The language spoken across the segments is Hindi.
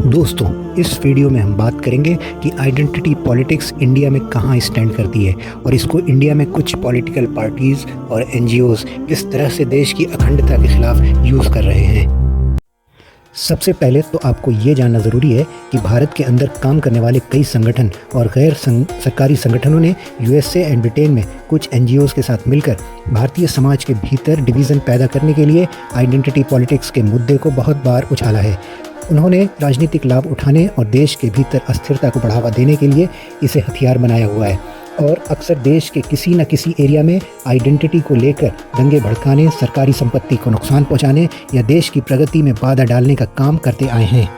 दोस्तों, इस वीडियो में हम बात करेंगे कि आइडेंटिटी पॉलिटिक्स इंडिया में कहाँ स्टैंड करती है और इसको इंडिया में कुछ पॉलिटिकल पार्टीज़ और एनजीओज़ किस तरह से देश की अखंडता के खिलाफ यूज़ कर रहे हैं। सबसे पहले तो आपको ये जानना ज़रूरी है कि भारत के अंदर काम करने वाले कई संगठन और गैर सरकारी संगठनों ने यूएसए एंड ब्रिटेन में कुछ एनजीओज़ के साथ मिलकर भारतीय समाज के भीतर डिवीज़न पैदा करने के लिए आइडेंटिटी पॉलिटिक्स के मुद्दे को बहुत बार उछाला है। उन्होंने राजनीतिक लाभ उठाने और देश के भीतर अस्थिरता को बढ़ावा देने के लिए इसे हथियार बनाया हुआ है और अक्सर देश के किसी न किसी एरिया में आइडेंटिटी को लेकर दंगे भड़काने, सरकारी संपत्ति को नुकसान पहुंचाने या देश की प्रगति में बाधा डालने का काम करते आए हैं।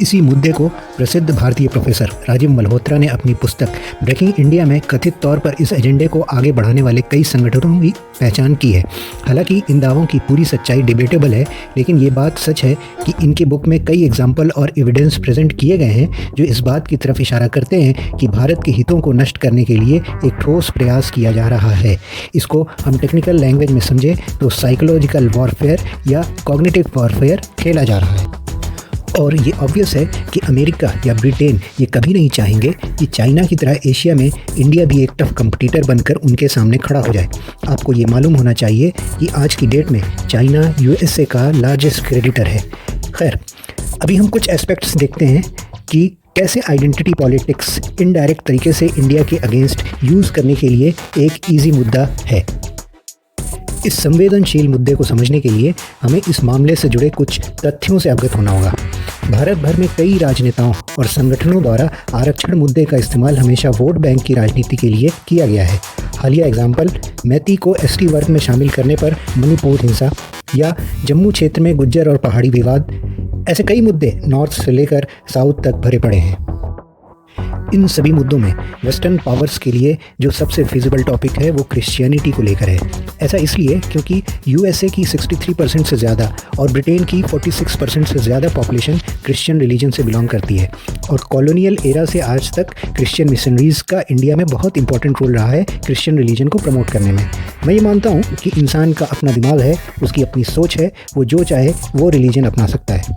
इसी मुद्दे को प्रसिद्ध भारतीय प्रोफेसर राजीव मल्होत्रा ने अपनी पुस्तक ब्रेकिंग इंडिया में कथित तौर पर इस एजेंडे को आगे बढ़ाने वाले कई संगठनों की पहचान की है। हालांकि इन दावों की पूरी सच्चाई डिबेटेबल है, लेकिन ये बात सच है कि इनके बुक में कई एग्जाम्पल और एविडेंस प्रेजेंट किए गए हैं जो इस बात की तरफ इशारा करते हैं कि भारत के हितों को नष्ट करने के लिए एक ठोस प्रयास किया जा रहा है। इसको हम टेक्निकल लैंग्वेज में समझें तो साइकोलॉजिकल वॉरफेयर या कॉग्निटिव वॉरफेयर खेला जा रहा है। और ये ऑब्वियस है कि अमेरिका या ब्रिटेन ये कभी नहीं चाहेंगे कि चाइना की तरह एशिया में इंडिया भी एक टफ कंपटीटर बनकर उनके सामने खड़ा हो जाए। आपको ये मालूम होना चाहिए कि आज की डेट में चाइना यूएसए का लार्जेस्ट क्रेडिटर है। खैर, अभी हम कुछ एस्पेक्ट्स देखते हैं कि कैसे आइडेंटिटी पॉलिटिक्स इनडायरेक्ट तरीके से इंडिया के अगेंस्ट यूज़ करने के लिए एक ईजी मुद्दा है। इस संवेदनशील मुद्दे को समझने के लिए हमें इस मामले से जुड़े कुछ तथ्यों से अवगत होना होगा। भारत भर में कई राजनेताओं और संगठनों द्वारा आरक्षण मुद्दे का इस्तेमाल हमेशा वोट बैंक की राजनीति के लिए किया गया है। हालिया एग्जाम्पल मैती को एसटी वर्ग में शामिल करने पर मणिपुर हिंसा या जम्मू क्षेत्र में गुज्जर और पहाड़ी विवाद, ऐसे कई मुद्दे नॉर्थ से लेकर साउथ तक भरे पड़े हैं। इन सभी मुद्दों में वेस्टर्न पावर्स के लिए जो सबसे फिजिबल टॉपिक है वो क्रिश्चियनिटी को लेकर है। ऐसा इसलिए क्योंकि यूएसए की 63% से ज़्यादा और ब्रिटेन की 46% से ज़्यादा पॉपुलेशन क्रिश्चियन रिलीजन से बिलोंग करती है और कॉलोनियल एरा से आज तक क्रिश्चियन मिशनरीज़ का इंडिया में बहुत इंपॉर्टेंट रोल रहा है क्रिश्चियन रिलीजन को प्रमोट करने में। मैं ये मानता हूँ कि इंसान का अपना दिमाग है, उसकी अपनी सोच है, वो जो चाहे वो रिलीजन अपना सकता है।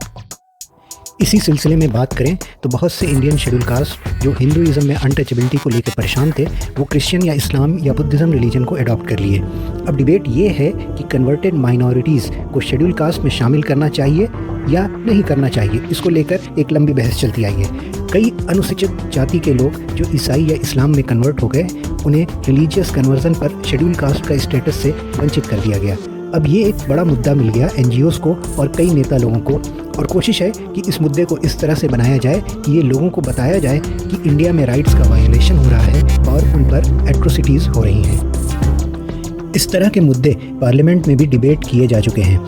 इसी सिलसिले में बात करें तो बहुत से इंडियन शेड्यूल कास्ट जो हिंदुइज्म में अनटचेबिलिटी को लेकर परेशान थे वो क्रिश्चियन या इस्लाम या बुद्धिज़्म रिलीजन को अडॉप्ट कर लिए। अब डिबेट ये है कि कन्वर्टेड माइनॉरिटीज़ को शेड्यूल कास्ट में शामिल करना चाहिए या नहीं करना चाहिए। इसको लेकर एक लंबी बहस चलती आई है। कई अनुसूचित जाति के लोग जो ईसाई या इस्लाम में कन्वर्ट हो गए, उन्हें रिलीजियस कन्वर्जन पर शेड्यूल कास्ट का स्टेटस से वंचित कर दिया गया। अब ये एक बड़ा मुद्दा मिल गया एनजीओज़ को और कई नेता लोगों को, और कोशिश है कि इस मुद्दे को इस तरह से बनाया जाए कि ये लोगों को बताया जाए कि इंडिया में राइट्स का वायोलेशन हो रहा है और उन पर एट्रोसिटीज़ हो रही हैं। इस तरह के मुद्दे पार्लियामेंट में भी डिबेट किए जा चुके हैं।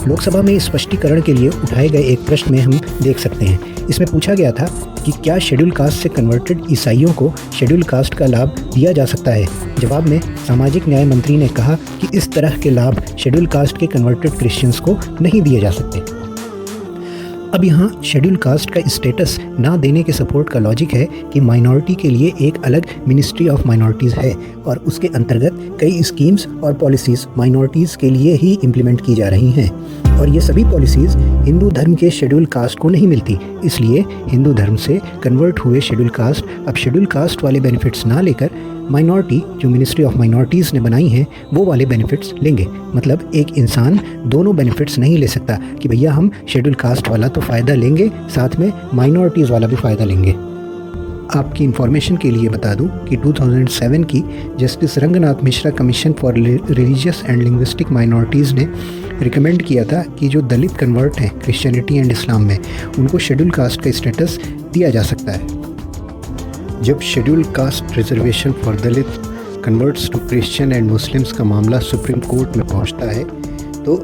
लोकसभा में स्पष्टीकरण के लिए उठाए गए एक प्रश्न में हम देख सकते हैं। इसमें पूछा गया था कि क्या शेड्यूल कास्ट से कन्वर्टेड ईसाइयों को शेड्यूल कास्ट का लाभ दिया जा सकता है। जवाब में सामाजिक न्याय मंत्री ने कहा कि इस तरह के लाभ शेड्यूल कास्ट के कन्वर्टेड क्रिश्चियंस को नहीं दिए जा सकते। अब यहाँ शेड्यूल कास्ट का स्टेटस ना देने के सपोर्ट का लॉजिक है कि माइनॉरिटी के लिए एक अलग मिनिस्ट्री ऑफ माइनॉरिटीज़ है और उसके अंतर्गत कई स्कीम्स और पॉलिसीज़ माइनॉरिटीज़ के लिए ही इम्प्लीमेंट की जा रही हैं और ये सभी पॉलिसीज़ हिंदू धर्म के शेड्यूल कास्ट को नहीं मिलती। इसलिए हिंदू धर्म से कन्वर्ट हुए शेड्यूल कास्ट अब शेड्यूल कास्ट वाले बेनिफिट्स ना लेकर माइनॉरिटी जो मिनिस्ट्री ऑफ माइनॉरिटीज़ ने बनाई हैं वो वाले बेनिफिट्स लेंगे। मतलब एक इंसान दोनों बेनिफिट्स नहीं ले सकता कि भैया हम शेड्यूल कास्ट वाला तो फ़ायदा लेंगे, साथ में माइनॉरिटीज़ वाला भी फ़ायदा लेंगे। आपकी इन्फॉर्मेशन के लिए बता दूं कि 2007 की justice Ranganath Mishra commission for religious and linguistic minorities ने रिकमेंड किया था कि जो दलित कन्वर्ट हैं क्रिश्चियनिटी एंड इस्लाम में, उनको शेड्यूल कास्ट का स्टेटस दिया जा सकता है। जब schedule caste reservation for Dalit converts to Christian and Muslims का मामला सुप्रीम कोर्ट में पहुंचता है तो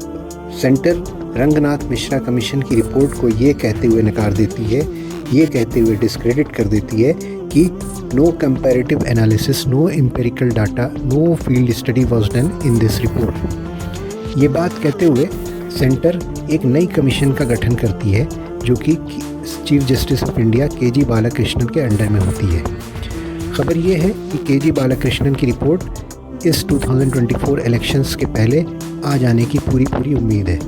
सेंटर रंगनाथ मिश्रा कमीशन की रिपोर्ट को ये कहते हुए नकार देती है, ये कहते हुए डिस्क्रेडिट कर देती है कि no comparative analysis, no empirical data, no field study was done in this report. ये बात कहते हुए सेंटर एक नई कमीशन का गठन करती है जो कि chief justice of India K G. Balakrishnan के अंडर में होती है। खबर ये है कि के.जी. बालाकृष्णन की रिपोर्ट इस 2024 इलेक्शंस के पहले आ जाने की पूरी उम्मीद है।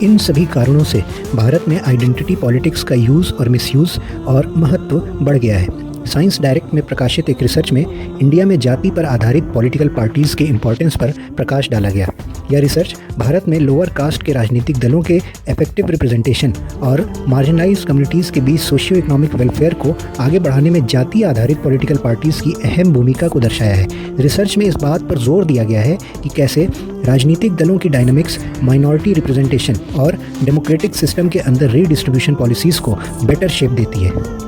इन सभी कारणों से भारत में आइडेंटिटी पॉलिटिक्स का यूज़ और मिसयूज़ और महत्व बढ़ गया है। साइंस डायरेक्ट में प्रकाशित एक रिसर्च में इंडिया में जाति पर आधारित पॉलिटिकल पार्टीज़ के इम्पोर्टेंस पर प्रकाश डाला गया। यह रिसर्च भारत में लोअर कास्ट के राजनीतिक दलों के इफेक्टिव रिप्रेजेंटेशन और मार्जिनलाइज्ड कम्युनिटीज़ के बीच सोशियो इकोनॉमिक वेलफेयर को आगे बढ़ाने में जाति आधारित पॉलिटिकल पार्टीज़ की अहम भूमिका को दर्शाया है। रिसर्च में इस बात पर जोर दिया गया है कि कैसे राजनीतिक दलों की डायनामिक्स माइनॉरिटी रिप्रेजेंटेशन और डेमोक्रेटिक सिस्टम के अंदर रीडिस्ट्रीब्यूशन पॉलिसीज़ को बेटर शेप देती है।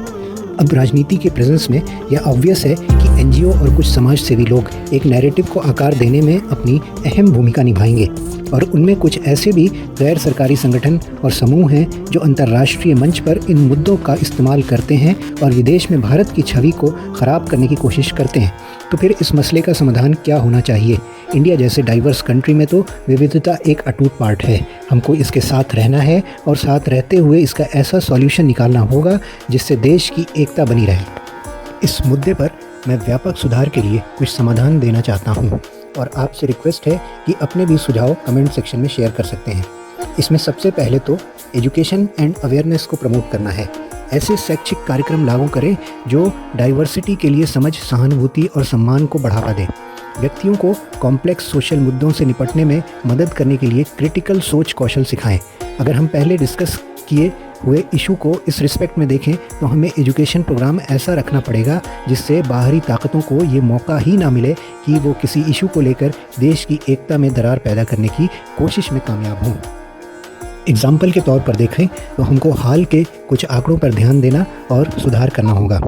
अब राजनीति के प्रेजेंस में यह ऑब्वियस है कि एनजीओ और कुछ समाज सेवी लोग एक नैरेटिव को आकार देने में अपनी अहम भूमिका निभाएंगे और उनमें कुछ ऐसे भी गैर सरकारी संगठन और समूह हैं जो अंतर्राष्ट्रीय मंच पर इन मुद्दों का इस्तेमाल करते हैं और विदेश में भारत की छवि को ख़राब करने की कोशिश करते हैं। तो फिर इस मसले का समाधान क्या होना चाहिए? इंडिया जैसे डाइवर्स कंट्री में तो विविधता एक अटूट पार्ट है। हमको इसके साथ रहना है और साथ रहते हुए इसका ऐसा सॉल्यूशन निकालना होगा जिससे देश की एकता बनी रहे। इस मुद्दे पर मैं व्यापक सुधार के लिए कुछ समाधान देना चाहता हूँ और आपसे रिक्वेस्ट है कि अपने भी सुझाव कमेंट सेक्शन में शेयर कर सकते हैं। इसमें सबसे पहले तो एजुकेशन एंड अवेयरनेस को प्रमोट करना है। ऐसे शैक्षिक कार्यक्रम लागू करें जो डाइवर्सिटी के लिए समझ, सहानुभूति और सम्मान को बढ़ावा दें। व्यक्तियों को कॉम्प्लेक्स सोशल मुद्दों से निपटने में मदद करने के लिए क्रिटिकल सोच कौशल सिखाएं। अगर हम पहले डिस्कस किए हुए इशू को इस रिस्पेक्ट में देखें तो हमें एजुकेशन प्रोग्राम ऐसा रखना पड़ेगा जिससे बाहरी ताकतों को ये मौका ही ना मिले कि वो किसी इशू को लेकर देश की एकता में दरार पैदा करने की कोशिश में कामयाब हों। एग्जाम्पल के तौर पर देखें तो हमको हाल के कुछ आंकड़ों पर ध्यान देना और सुधार करना होगा।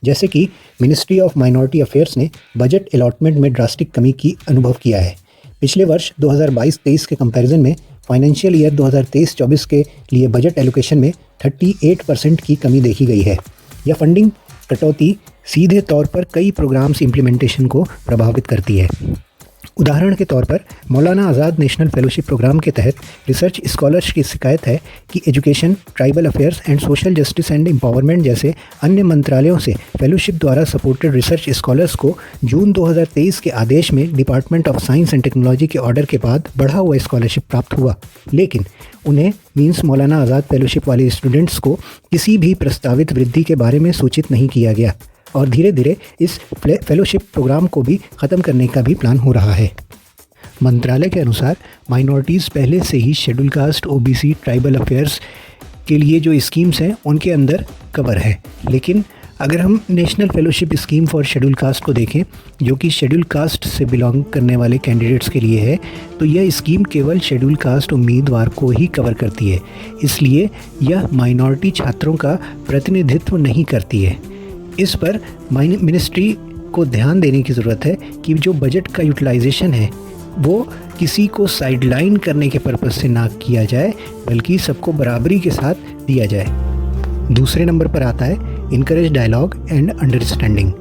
जैसे कि मिनिस्ट्री ऑफ माइनॉरिटी अफेयर्स ने बजट अलॉटमेंट में ड्रास्टिक कमी की अनुभव किया है। पिछले वर्ष 2022-23 के कंपैरिजन में फाइनेंशियल ईयर 2023-24 के लिए बजट एलोकेशन में 38% की कमी देखी गई है। यह फंडिंग कटौती सीधे तौर पर कई प्रोग्राम्स इम्प्लीमेंटेशन को प्रभावित करती है। उदाहरण के तौर पर मौलाना आज़ाद नेशनल फेलोशिप प्रोग्राम के तहत रिसर्च स्कॉलर्स की शिकायत है कि education, tribal affairs and social justice and empowerment जैसे अन्य मंत्रालयों से फेलोशिप द्वारा सपोर्टेड रिसर्च स्कॉलर्स को जून 2023 के आदेश में department of science and technology के ऑर्डर के बाद बढ़ा हुआ स्कॉलरशिप प्राप्त हुआ, लेकिन उन्हें मीन्स मौलाना आज़ाद फेलोशिप वाले स्टूडेंट्स को किसी भी प्रस्तावित वृद्धि के बारे में सूचित नहीं किया गया और धीरे धीरे इस फेलोशिप प्रोग्राम को भी ख़त्म करने का भी प्लान हो रहा है। मंत्रालय के अनुसार माइनॉरिटीज़ पहले से ही schedule caste, OBC, tribal affairs के लिए जो स्कीम्स हैं उनके अंदर कवर है, लेकिन अगर हम national fellowship scheme for schedule caste को देखें जो कि शेड्यूल कास्ट से बिलोंग करने वाले कैंडिडेट्स के लिए है, तो यह स्कीम केवल शेड्यूल कास्ट उम्मीदवार को ही कवर करती है, इसलिए यह माइनॉरिटी छात्रों का प्रतिनिधित्व नहीं करती है। इस पर मिनिस्ट्री को ध्यान देने की ज़रूरत है कि जो बजट का यूटिलाइजेशन है वो किसी को साइडलाइन करने के पर्पज़ से ना किया जाए बल्कि सबको बराबरी के साथ दिया जाए। दूसरे नंबर पर आता है इनकरेज डायलॉग एंड अंडरस्टैंडिंग।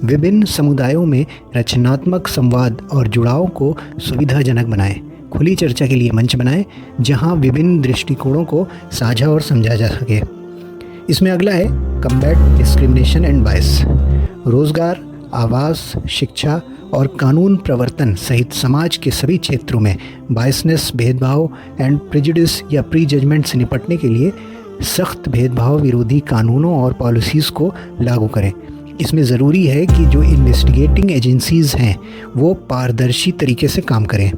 विभिन्न समुदायों में रचनात्मक संवाद और जुड़ाव को सुविधाजनक बनाएं। खुली चर्चा के लिए मंच बनाएं जहां विभिन्न दृष्टिकोणों को साझा और समझा जा सके। इसमें अगला है कम्बैट डिस्क्रिमिनेशन एंड बायस। रोज़गार, आवास, शिक्षा और कानून प्रवर्तन सहित समाज के सभी क्षेत्रों में बायसनेस, भेदभाव एंड प्रेजुडिस या प्री जजमेंट से निपटने के लिए सख्त भेदभाव विरोधी कानूनों और पॉलिसीज़ को लागू करें। इसमें ज़रूरी है कि जो इन्वेस्टिगेटिंग एजेंसीज़ हैं वो पारदर्शी तरीके से काम करें।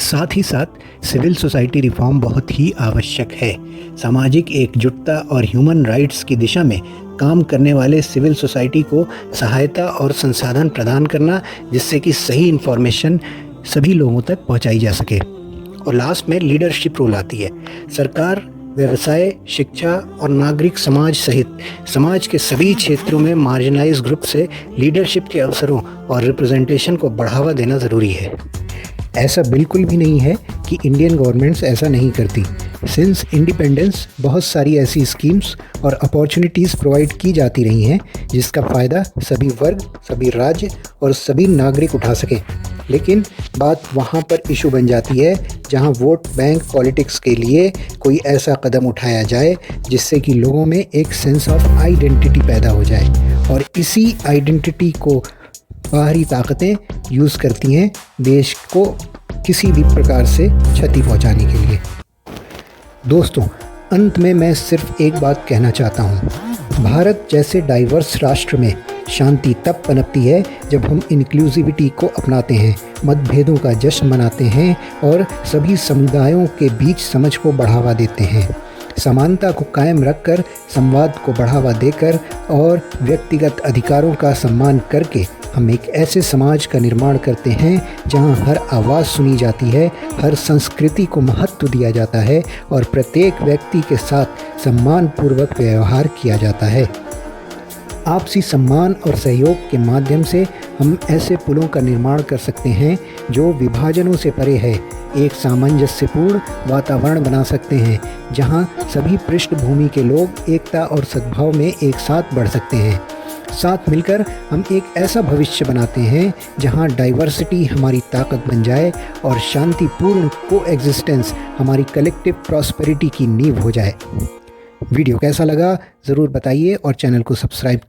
साथ ही साथ सिविल सोसाइटी रिफॉर्म बहुत ही आवश्यक है। सामाजिक एकजुटता और ह्यूमन राइट्स की दिशा में काम करने वाले सिविल सोसाइटी को सहायता और संसाधन प्रदान करना जिससे कि सही इन्फॉर्मेशन सभी लोगों तक पहुंचाई जा सके। और लास्ट में लीडरशिप रोल आती है। सरकार, व्यवसाय, शिक्षा और नागरिक समाज सहित समाज के सभी क्षेत्रों में मार्जिनलाइज्ड ग्रुप से लीडरशिप के अवसरों और रिप्रेजेंटेशन को बढ़ावा देना ज़रूरी है। ऐसा बिल्कुल भी नहीं है कि इंडियन गवर्नमेंट्स ऐसा नहीं करती। सिंस इंडिपेंडेंस बहुत सारी ऐसी स्कीम्स और अपॉर्चुनिटीज़ प्रोवाइड की जाती रही हैं जिसका फ़ायदा सभी वर्ग, सभी राज्य और सभी नागरिक उठा सकें। लेकिन बात वहाँ पर इशू बन जाती है जहाँ वोट बैंक पॉलिटिक्स के लिए कोई ऐसा कदम उठाया जाए जिससे कि लोगों में एक सेंस ऑफ आइडेंटिटी पैदा हो जाए और इसी आइडेंटिटी को बाहरी ताकतें यूज़ करती हैं देश को किसी भी प्रकार से क्षति पहुंचाने के लिए। दोस्तों, अंत में मैं सिर्फ एक बात कहना चाहता हूँ। भारत जैसे डाइवर्स राष्ट्र में शांति तब पनपती है जब हम इंक्लूसिविटी को अपनाते हैं, मतभेदों का जश्न मनाते हैं और सभी समुदायों के बीच समझ को बढ़ावा देते हैं। समानता को कायम रखकर, संवाद को बढ़ावा देकर और व्यक्तिगत अधिकारों का सम्मान करके हम एक ऐसे समाज का निर्माण करते हैं जहां हर आवाज़ सुनी जाती है, हर संस्कृति को महत्व दिया जाता है और प्रत्येक व्यक्ति के साथ सम्मानपूर्वक व्यवहार किया जाता है। आपसी सम्मान और सहयोग के माध्यम से हम ऐसे पुलों का निर्माण कर सकते हैं जो विभाजनों से परे है। एक सामंजस्यपूर्ण वातावरण बना सकते हैं जहां सभी पृष्ठभूमि के लोग एकता और सद्भाव में एक साथ बढ़ सकते हैं। साथ मिलकर हम एक ऐसा भविष्य बनाते हैं जहां डाइवर्सिटी हमारी ताकत बन जाए और शांतिपूर्ण कोएग्जिस्टेंस हमारी कलेक्टिव प्रॉस्पेरिटी की नींव हो जाए। वीडियो कैसा लगा ज़रूर बताइए और चैनल को सब्सक्राइब कर